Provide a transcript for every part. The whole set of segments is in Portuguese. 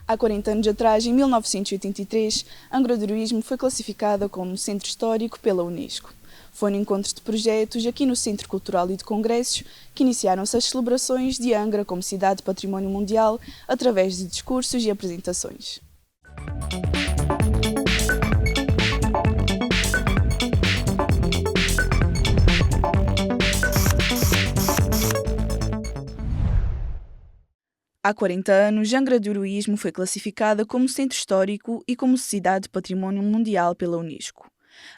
Há 40 anos atrás, em 1983, Angra do Heroísmo foi classificada como Centro Histórico pela Unesco. Foi no encontro de projetos aqui no Centro Cultural e de Congressos que iniciaram-se as celebrações de Angra como cidade de património mundial através de discursos e apresentações. Há 40 anos, Angra do Heroísmo foi classificada como Centro Histórico e como Cidade de Património Mundial pela Unesco.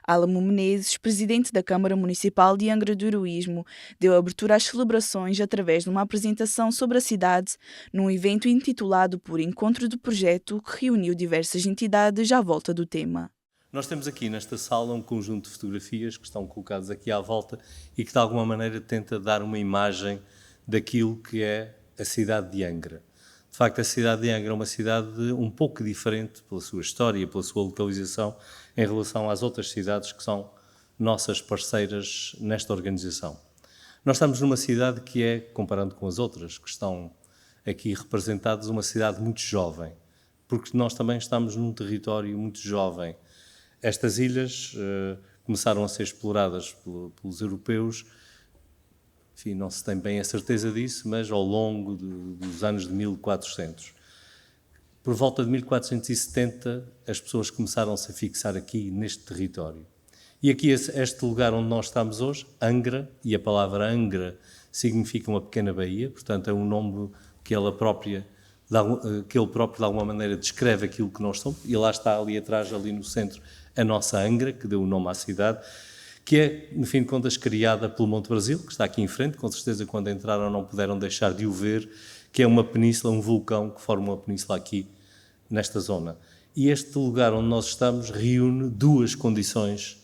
Álamo Menezes, presidente da Câmara Municipal de Angra do Heroísmo, deu abertura às celebrações através de uma apresentação sobre a cidade, num evento intitulado por Encontro do Projeto, que reuniu diversas entidades à volta do tema. Nós temos aqui nesta sala um conjunto de fotografias que estão colocadas aqui à volta e que de alguma maneira tenta dar uma imagem daquilo que é a cidade de Angra. De facto, a cidade de Angra é uma cidade um pouco diferente pela sua história, pela sua localização, em relação às outras cidades que são nossas parceiras nesta organização. Nós estamos numa cidade que é, comparando com as outras que estão aqui representadas, uma cidade muito jovem, porque nós também estamos num território muito jovem. Estas ilhas começaram a ser exploradas pelos europeus. Enfim, não se tem bem a certeza disso, mas ao longo dos anos de 1400. Por volta de 1470, as pessoas começaram-se a fixar aqui, neste território. E aqui, este lugar onde nós estamos hoje, Angra, e a palavra Angra significa uma pequena baía, portanto é um nome que ele próprio, de alguma maneira, descreve aquilo que nós somos, e lá está, ali atrás, ali no centro, a nossa Angra, que deu o nome à cidade, que é, no fim de contas, criada pelo Monte Brasil, que está aqui em frente, com certeza quando entraram não puderam deixar de o ver, que é uma península, um vulcão que forma uma península aqui, nesta zona. E este lugar onde nós estamos reúne duas condições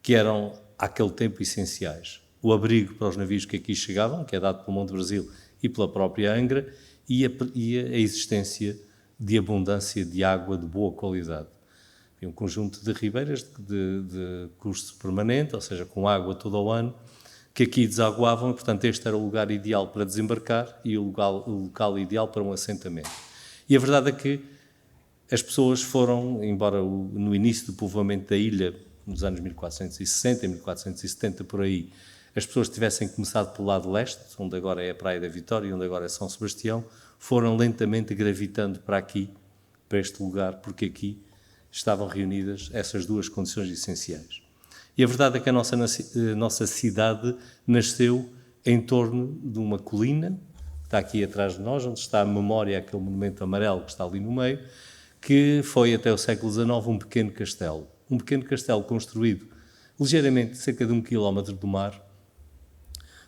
que eram, àquele tempo, essenciais. O abrigo para os navios que aqui chegavam, que é dado pelo Monte Brasil e pela própria Angra, e a existência de abundância de água de boa qualidade. Um conjunto de ribeiras de curso permanente, ou seja, com água todo o ano, que aqui desaguavam, e, portanto, este era o lugar ideal para desembarcar e o local ideal para um assentamento. E a verdade é que as pessoas foram, embora no início do povoamento da ilha, nos anos 1460, 1470, por aí, as pessoas tivessem começado pelo lado leste, onde agora é a Praia da Vitória, onde agora é São Sebastião, foram lentamente gravitando para aqui, para este lugar, porque aqui estavam reunidas essas duas condições essenciais. E a verdade é que a nossa cidade nasceu em torno de uma colina, que está aqui atrás de nós, onde está a memória, aquele monumento amarelo que está ali no meio, que foi até o século XIX um pequeno castelo. Um pequeno castelo construído ligeiramente cerca de 1 quilómetro do mar,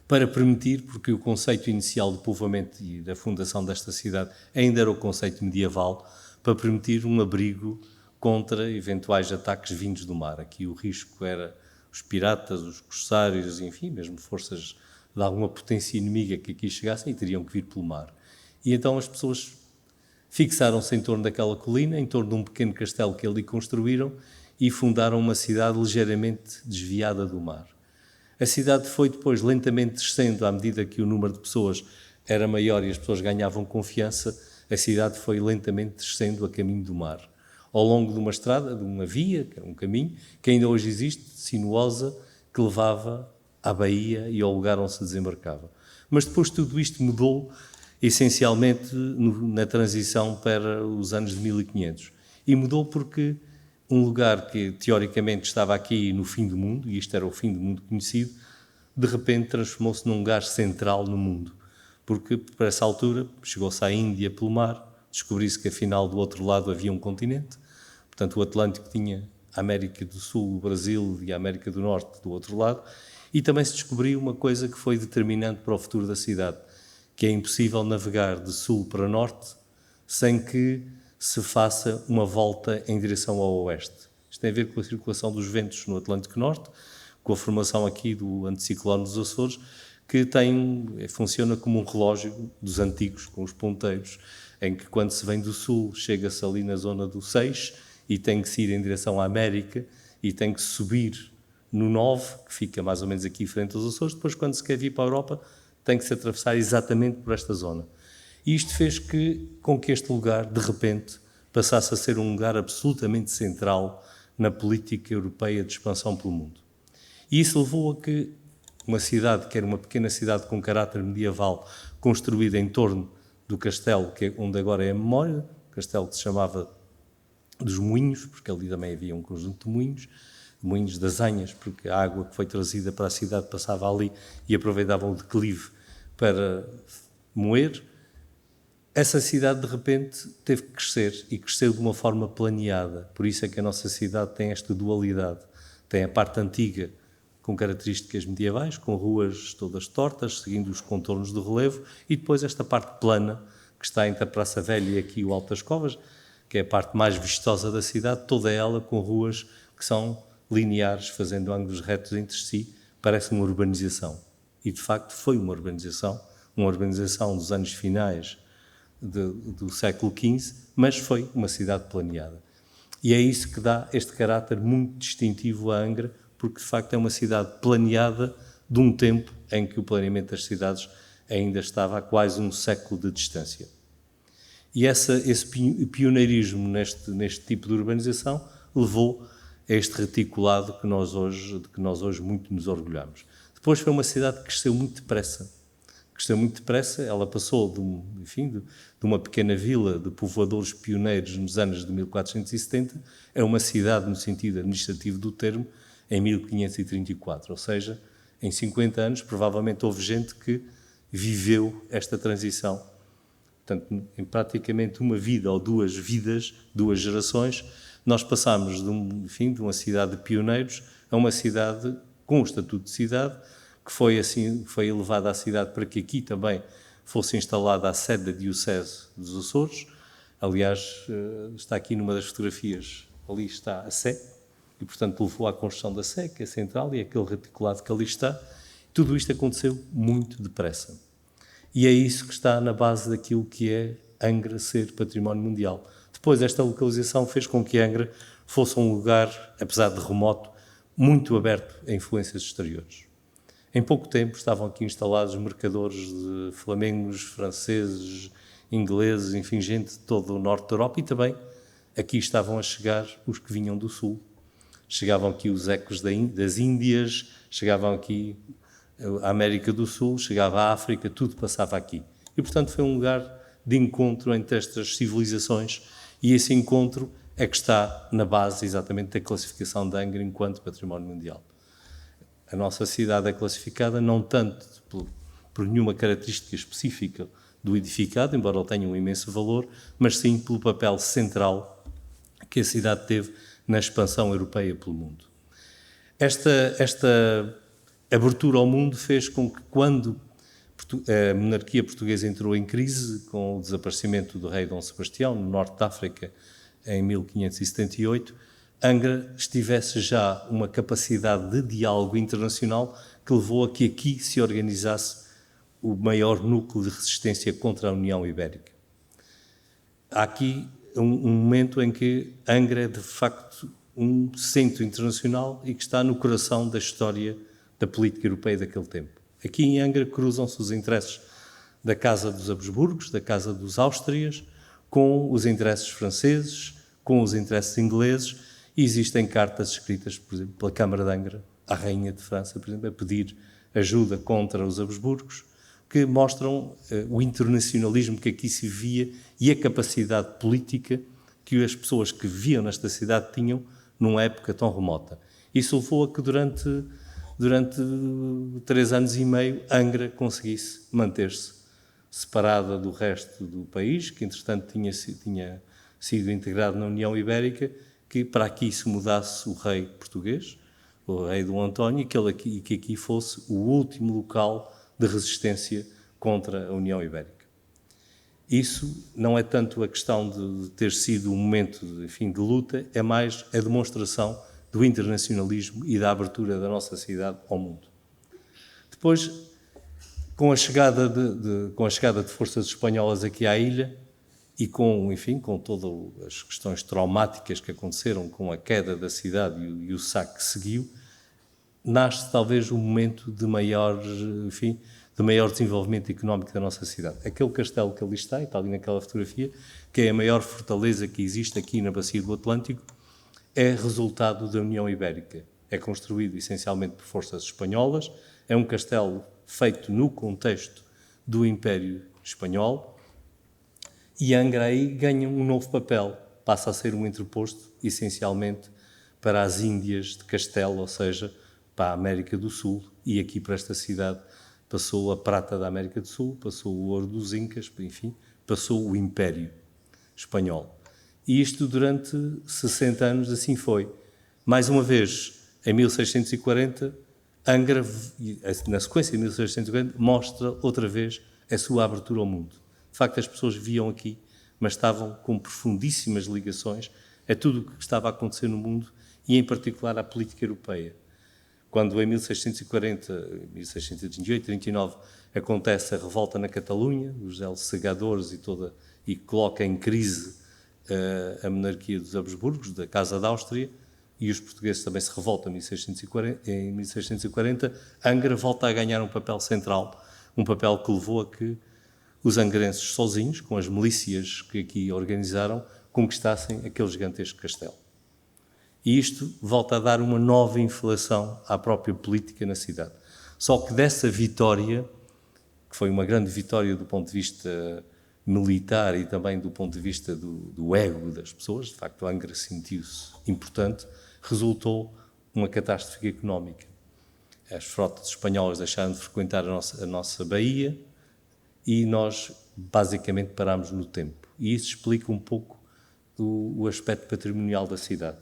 para permitir, porque o conceito inicial de povoamento e da fundação desta cidade ainda era o conceito medieval, para permitir um abrigo contra eventuais ataques vindos do mar. Aqui o risco era os piratas, os corsários, enfim, mesmo forças de alguma potência inimiga que aqui chegassem e teriam que vir pelo mar. E então as pessoas fixaram-se em torno daquela colina, em torno de um pequeno castelo que ali construíram e fundaram uma cidade ligeiramente desviada do mar. A cidade foi depois lentamente descendo à medida que o número de pessoas era maior e as pessoas ganhavam confiança, a cidade foi lentamente descendo a caminho do mar. Ao longo de uma estrada, de uma via, que era um caminho, que ainda hoje existe, sinuosa, que levava à baía e ao lugar onde se desembarcava. Mas depois tudo isto mudou, essencialmente na transição para os anos de 1500. E mudou porque um lugar que teoricamente estava aqui no fim do mundo, e isto era o fim do mundo conhecido, de repente transformou-se num lugar central no mundo. Porque, para essa altura, chegou-se à Índia pelo mar, descobriu-se que afinal do outro lado havia um continente. Portanto, o Atlântico tinha a América do Sul, o Brasil e a América do Norte do outro lado, e também se descobriu uma coisa que foi determinante para o futuro da cidade, que é impossível navegar de sul para norte sem que se faça uma volta em direção ao oeste. Isto tem a ver com a circulação dos ventos no Atlântico Norte, com a formação aqui do anticiclone dos Açores, que funciona como um relógio dos antigos, com os ponteiros, em que quando se vem do sul, chega-se ali na zona do 6 e tem que se ir em direção à América e tem que subir no 9, que fica mais ou menos aqui frente aos Açores. Depois, quando se quer vir para a Europa, tem que se atravessar exatamente por esta zona. E isto fez com que este lugar, de repente, passasse a ser um lugar absolutamente central na política europeia de expansão pelo mundo. E isso levou a que uma cidade, que era uma pequena cidade com caráter medieval, construída em torno do castelo, onde agora é a memória, castelo que se chamava dos Moinhos, porque ali também havia um conjunto de moinhos das Anhas, porque a água que foi trazida para a cidade passava ali e aproveitavam o declive para moer. Essa cidade, de repente, teve que crescer, e cresceu de uma forma planeada. Por isso é que a nossa cidade tem esta dualidade. Tem a parte antiga, com características medievais, com ruas todas tortas, seguindo os contornos do relevo, e depois esta parte plana, que está entre a Praça Velha e aqui o Alto das Covas, que é a parte mais vistosa da cidade, toda ela com ruas que são lineares, fazendo ângulos retos entre si, parece uma urbanização. E, de facto, foi uma urbanização dos anos finais do século XV, mas foi uma cidade planeada. E é isso que dá este caráter muito distintivo a Angra, porque de facto é uma cidade planeada de um tempo em que o planeamento das cidades ainda estava a quase um século de distância. E esse pioneirismo neste tipo de urbanização levou a este reticulado de que nós hoje muito nos orgulhamos. Depois foi uma cidade que cresceu muito depressa. Ela passou de uma pequena vila de povoadores pioneiros nos anos de 1470 a uma cidade, no sentido administrativo do termo, em 1534. Ou seja, em 50 anos, provavelmente houve gente que viveu esta transição. Portanto, em praticamente uma vida ou duas vidas, 2 gerações, nós passamos de uma cidade de pioneiros a uma cidade com o estatuto de cidade, que foi elevada à cidade para que aqui também fosse instalada a sede da Diocese dos Açores. Aliás, está aqui numa das fotografias, ali está a Sé, e portanto levou à construção da Sé, que é central, e aquele reticulado que ali está. Tudo isto aconteceu muito depressa. E é isso que está na base daquilo que é Angra ser património mundial. Depois, esta localização fez com que Angra fosse um lugar, apesar de remoto, muito aberto a influências exteriores. Em pouco tempo estavam aqui instalados mercadores de flamengos, franceses, ingleses, enfim, gente de todo o norte da Europa, e também aqui estavam a chegar os que vinham do sul. Chegavam aqui os ecos das Índias, chegavam aqui a América do Sul, chegava a África, tudo passava aqui. E, portanto, foi um lugar de encontro entre estas civilizações, e esse encontro é que está na base exatamente da classificação de Angra enquanto património mundial. A nossa cidade é classificada não tanto por nenhuma característica específica do edificado, embora ele tenha um imenso valor, mas sim pelo papel central que a cidade teve na expansão europeia pelo mundo. Esta abertura ao mundo fez com que, quando a monarquia portuguesa entrou em crise, com o desaparecimento do rei Dom Sebastião, no norte da África, em 1578, Angra tivesse já uma capacidade de diálogo internacional que levou a que aqui se organizasse o maior núcleo de resistência contra a União Ibérica. Há aqui um momento em que Angra é, de facto, um centro internacional e que está no coração da história da política europeia daquele tempo. Aqui em Angra cruzam-se os interesses da Casa dos Habsburgos, da Casa dos Áustrias, com os interesses franceses, com os interesses ingleses, e existem cartas escritas, por exemplo, pela Câmara de Angra, à Rainha de França, por exemplo, a pedir ajuda contra os Habsburgos, que mostram o internacionalismo que aqui se via e a capacidade política que as pessoas que viviam nesta cidade tinham numa época tão remota. Isso levou a que durante 3 anos e meio Angra conseguisse manter-se separada do resto do país, que entretanto tinha sido integrado na União Ibérica, que para aqui se mudasse o rei português, o rei Dom António, e que aqui fosse o último local de resistência contra a União Ibérica. Isso não é tanto a questão de ter sido um momento de luta, é mais a demonstração do internacionalismo e da abertura da nossa cidade ao mundo. Depois, com a chegada de forças espanholas aqui à ilha e com todas as questões traumáticas que aconteceram com a queda da cidade e o saque que seguiu, nasce talvez um momento de de maior desenvolvimento económico da nossa cidade. Aquele castelo que ali está ali naquela fotografia, que é a maior fortaleza que existe aqui na Bacia do Atlântico, é resultado da União Ibérica. É construído essencialmente por forças espanholas, é um castelo feito no contexto do Império Espanhol, e Angra aí ganha um novo papel, passa a ser um entreposto essencialmente para as Índias de Castelo, ou seja, para a América do Sul, e aqui para esta cidade passou a prata da América do Sul, passou o ouro dos Incas, enfim, passou o Império Espanhol. E isto durante 60 anos assim foi. Mais uma vez, em 1640, Angra, na sequência de 1640, mostra outra vez a sua abertura ao mundo. De facto, as pessoas viam aqui, mas estavam com profundíssimas ligações a tudo o que estava a acontecer no mundo e, em particular, à política europeia. Quando, em 1640, 1638, 39, acontece a revolta na Catalunha, os Els Segadors e coloca em crise a monarquia dos Habsburgos, da Casa da Áustria, e os portugueses também se revoltam em 1640, Angra volta a ganhar um papel central, um papel que levou a que os angrenses sozinhos, com as milícias que aqui organizaram, conquistassem aquele gigantesco castelo. E isto volta a dar uma nova inflação à própria política na cidade. Só que dessa vitória, que foi uma grande vitória do ponto de vista militar e também do ponto de vista do ego das pessoas, de facto Angra sentiu-se importante, resultou uma catástrofe económica. As frotas espanholas deixaram de frequentar a nossa baía e nós basicamente parámos no tempo. E isso explica um pouco o aspecto patrimonial da cidade.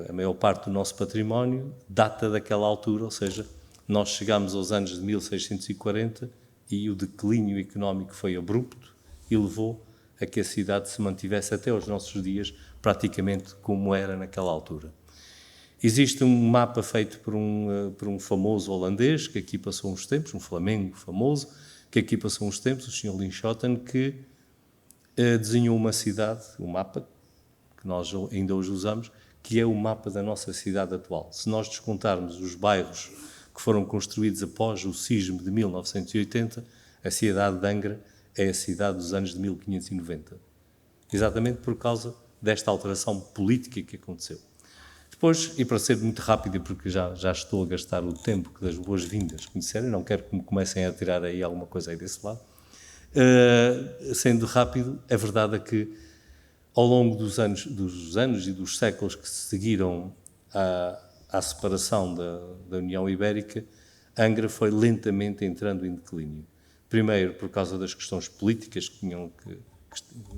A maior parte do nosso património data daquela altura, ou seja, nós chegámos aos anos de 1640 e o declínio económico foi abrupto e levou a que a cidade se mantivesse até aos nossos dias praticamente como era naquela altura. Existe um mapa feito por um famoso holandês que aqui passou uns tempos, um flamengo famoso, que aqui passou uns tempos, o Sr. Linschoten, que desenhou uma cidade, um mapa, que nós ainda hoje usamos, que é o mapa da nossa cidade atual. Se nós descontarmos os bairros que foram construídos após o sismo de 1980, a cidade de Angra é a cidade dos anos de 1590. Exatamente por causa desta alteração política que aconteceu. Depois, e para ser muito rápido, porque já estou a gastar o tempo que das boas-vindas que me disseram, não quero que me comecem a tirar aí alguma coisa aí desse lado, sendo rápido, a verdade é que ao longo dos anos e dos séculos que se seguiram à separação da União Ibérica, Angra foi lentamente entrando em declínio. Primeiro, por causa das questões políticas que tinham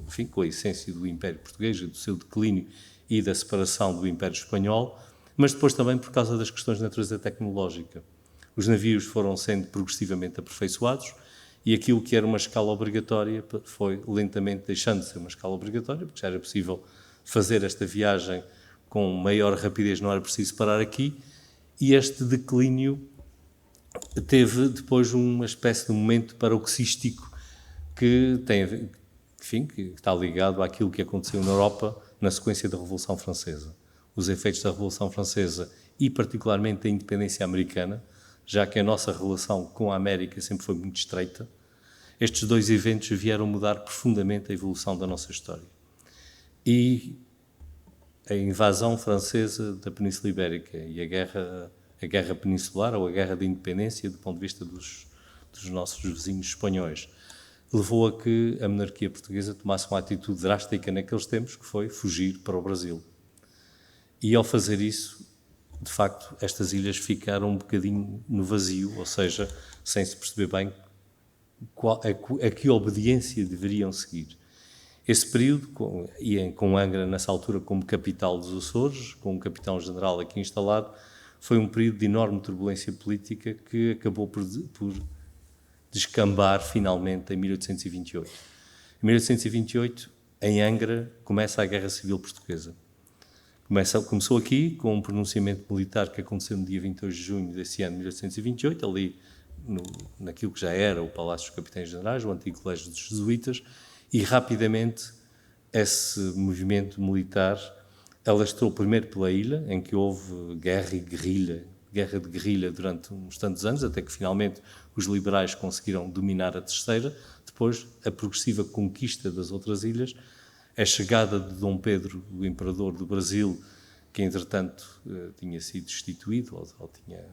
enfim, com a essência do Império Português e do seu declínio e da separação do Império Espanhol, mas depois também por causa das questões de natureza tecnológica. Os navios foram sendo progressivamente aperfeiçoados e aquilo que era uma escala obrigatória foi lentamente deixando de ser uma escala obrigatória, porque já era possível fazer esta viagem com maior rapidez, não era preciso parar aqui, e este declínio teve depois uma espécie de momento paroxístico que está ligado àquilo que aconteceu na Europa na sequência da Revolução Francesa. Os efeitos da Revolução Francesa e particularmente a independência americana, já que a nossa relação com a América sempre foi muito estreita, estes dois eventos vieram mudar profundamente a evolução da nossa história. E a invasão francesa da Península Ibérica e a guerra peninsular, ou a guerra da independência, do ponto de vista dos nossos vizinhos espanhóis, levou a que a monarquia portuguesa tomasse uma atitude drástica naqueles tempos, que foi fugir para o Brasil. E ao fazer isso, de facto, estas ilhas ficaram um bocadinho no vazio, ou seja, sem se perceber bem a que obediência deveriam seguir. Esse período, com Angra nessa altura como capital dos Açores, com um capitão-general aqui instalado, foi um período de enorme turbulência política que acabou por descambar finalmente em 1828. Em 1828, em Angra, começa a Guerra Civil Portuguesa. Começou aqui com um pronunciamento militar que aconteceu no dia 22 de junho desse ano de 1828, ali naquilo que já era o Palácio dos Capitães-Generais, o antigo Colégio dos Jesuítas, e rapidamente esse movimento militar alastrou primeiro pela ilha, em que houve guerra e guerrilha guerra de guerrilha durante uns tantos anos, até que finalmente os liberais conseguiram dominar a terceira, depois a progressiva conquista das outras ilhas, a chegada de Dom Pedro, o imperador do Brasil, que entretanto tinha sido destituído ou tinha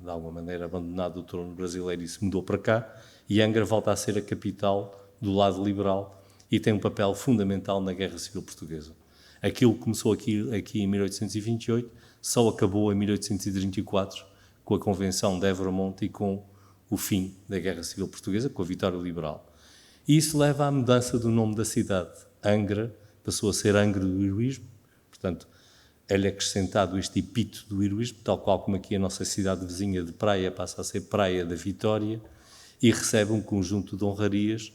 de alguma maneira abandonado o trono brasileiro e se mudou para cá, e Angra volta a ser a capital do lado liberal e tem um papel fundamental na Guerra Civil Portuguesa. Aquilo que começou aqui em 1828 só acabou em 1834 com a Convenção de Évora-Monte e com o fim da Guerra Civil Portuguesa, com a vitória liberal. E isso leva à mudança do nome da cidade. Angra passou a ser Angra do Heroísmo, portanto, é-lhe acrescentado este epíteto do heroísmo, tal qual como aqui a nossa cidade vizinha de Praia passa a ser Praia da Vitória, e recebe um conjunto de honrarias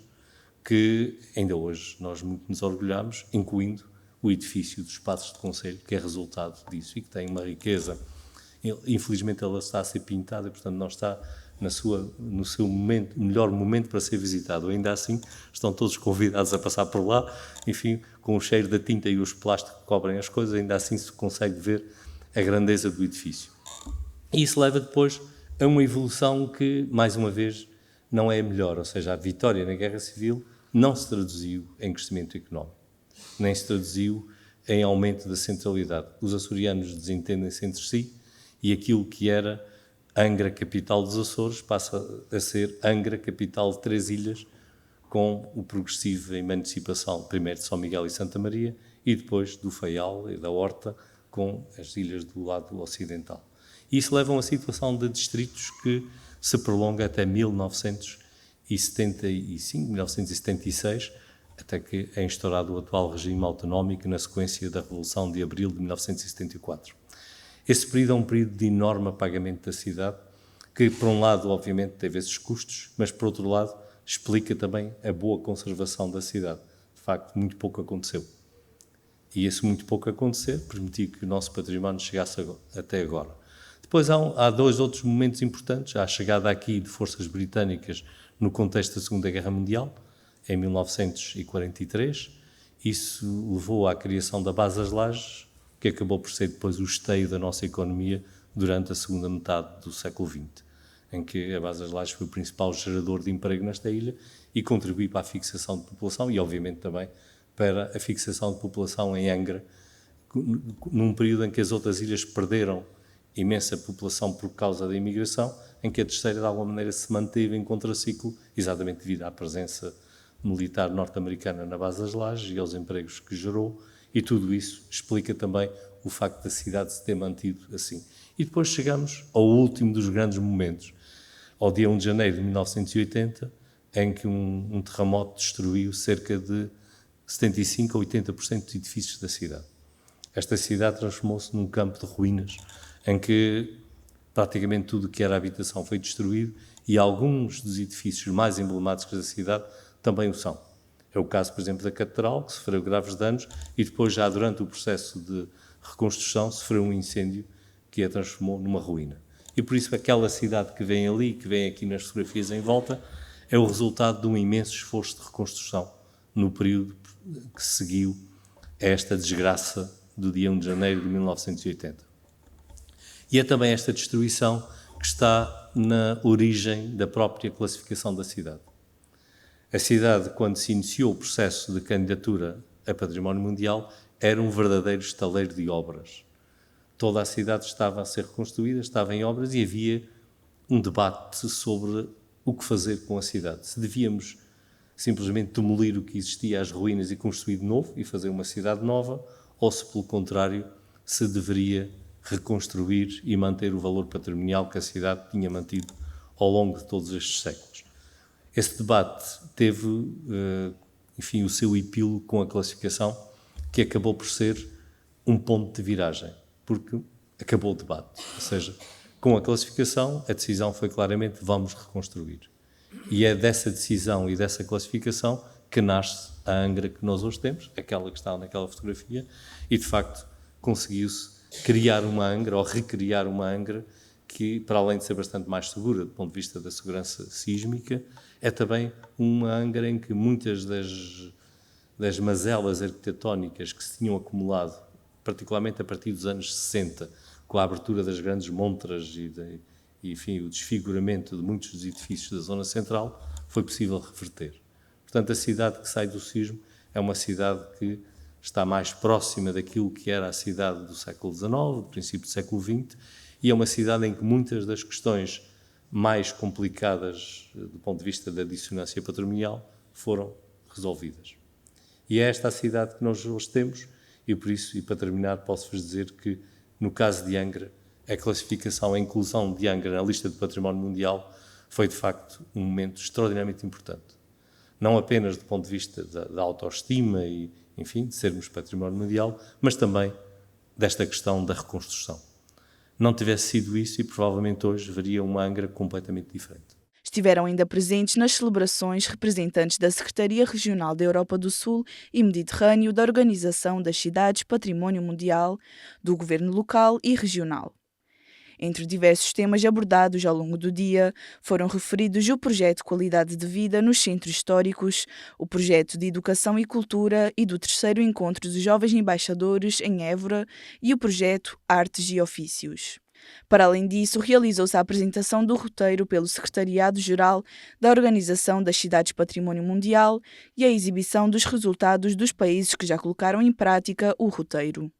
que ainda hoje nós muito nos orgulhamos, incluindo o edifício dos Passos de Conselho, que é resultado disso e que tem uma riqueza. Infelizmente ela está a ser pintada, portanto não está no seu melhor momento para ser visitado. Ainda assim, estão todos convidados a passar por lá, enfim, com o cheiro da tinta e os plásticos que cobrem as coisas, ainda assim se consegue ver a grandeza do edifício. E isso leva depois a uma evolução que, mais uma vez, não é a melhor, ou seja, a vitória na Guerra Civil não se traduziu em crescimento económico, nem se traduziu em aumento da centralidade. Os açorianos desentendem-se entre si e aquilo que era Angra, capital dos Açores, passa a ser Angra, capital de 3 ilhas, com o progressivo emancipação, primeiro de São Miguel e Santa Maria, e depois do Faial e da Horta, com as ilhas do lado ocidental. E isso leva a uma situação de distritos que se prolonga até 1975, 1976, até que é instaurado o atual regime autonómico na sequência da Revolução de Abril de 1974. Esse período é um período de enorme apagamento da cidade, que, por um lado, obviamente, teve esses custos, mas, por outro lado, explica também a boa conservação da cidade. De facto, muito pouco aconteceu. E esse muito pouco acontecer permitiu que o nosso património chegasse até agora. Depois há 2 outros momentos importantes. Há a chegada aqui de forças britânicas no contexto da Segunda Guerra Mundial, em 1943. Isso levou à criação da Base das Lajes, que acabou por ser depois o esteio da nossa economia durante a segunda metade do século XX, em que a Base das Lajes foi o principal gerador de emprego nesta ilha e contribuiu para a fixação de população e, obviamente, também para a fixação de população em Angra, num período em que as outras ilhas perderam imensa população por causa da imigração, em que a terceira, de alguma maneira, se manteve em contraciclo, exatamente devido à presença militar norte-americana na Base das Lajes e aos empregos que gerou. E tudo isso explica também o facto da cidade se ter mantido assim. E depois chegamos ao último dos grandes momentos, ao dia 1 de janeiro de 1980, em que um terremoto destruiu cerca de 75% a 80% dos edifícios da cidade. Esta cidade transformou-se num campo de ruínas, em que praticamente tudo o que era habitação foi destruído e alguns dos edifícios mais emblemáticos da cidade também o são. É o caso, por exemplo, da Catedral, que sofreu graves danos e depois, já durante o processo de reconstrução, sofreu um incêndio que a transformou numa ruína. E por isso aquela cidade que vem ali, que vem aqui nas fotografias em volta, é o resultado de um imenso esforço de reconstrução no período que seguiu a esta desgraça do dia 1 de janeiro de 1980. E é também esta destruição que está na origem da própria classificação da cidade. A cidade, quando se iniciou o processo de candidatura a Património Mundial, era um verdadeiro estaleiro de obras. Toda a cidade estava a ser reconstruída, estava em obras e havia um debate sobre o que fazer com a cidade. Se devíamos simplesmente demolir o que existia, as ruínas, e construir de novo e fazer uma cidade nova, ou se, pelo contrário, se deveria reconstruir e manter o valor patrimonial que a cidade tinha mantido ao longo de todos estes séculos. Esse debate teve, enfim, o seu epílogo com a classificação, que acabou por ser um ponto de viragem, porque acabou o debate. Ou seja, com a classificação, a decisão foi claramente: vamos reconstruir. E é dessa decisão e dessa classificação que nasce a Angra que nós hoje temos, aquela que está naquela fotografia, e de facto conseguiu-se criar uma Angra, ou recriar uma Angra, que, para além de ser bastante mais segura do ponto de vista da segurança sísmica, é também uma Angra em que muitas das mazelas arquitetónicas que se tinham acumulado, particularmente a partir dos anos 60, com a abertura das grandes montras e enfim, o desfiguramento de muitos dos edifícios da zona central, foi possível reverter. Portanto, a cidade que sai do sismo é uma cidade que está mais próxima daquilo que era a cidade do século XIX, do princípio do século XX, e é uma cidade em que muitas das questões mais complicadas do ponto de vista da dissonância patrimonial foram resolvidas. E é esta a cidade que nós hoje temos, e por isso, e para terminar, posso-vos dizer que, no caso de Angra, a classificação, a inclusão de Angra na lista do Património Mundial foi, de facto, um momento extraordinariamente importante. Não apenas do ponto de vista da autoestima e, enfim, de sermos património mundial, mas também desta questão da reconstrução. Não tivesse sido isso e provavelmente hoje veria uma Angra completamente diferente. Estiveram ainda presentes nas celebrações representantes da Secretaria Regional da Europa do Sul e Mediterrâneo da Organização das Cidades Património Mundial, do Governo local e regional. Entre diversos temas abordados ao longo do dia, foram referidos o projeto Qualidade de Vida nos Centros Históricos, o projeto de Educação e Cultura e do terceiro Encontro dos Jovens Embaixadores em Évora e o projeto Artes e Ofícios. Para além disso, realizou-se a apresentação do roteiro pelo Secretariado-Geral da Organização das Cidades Património Mundial e a exibição dos resultados dos países que já colocaram em prática o roteiro.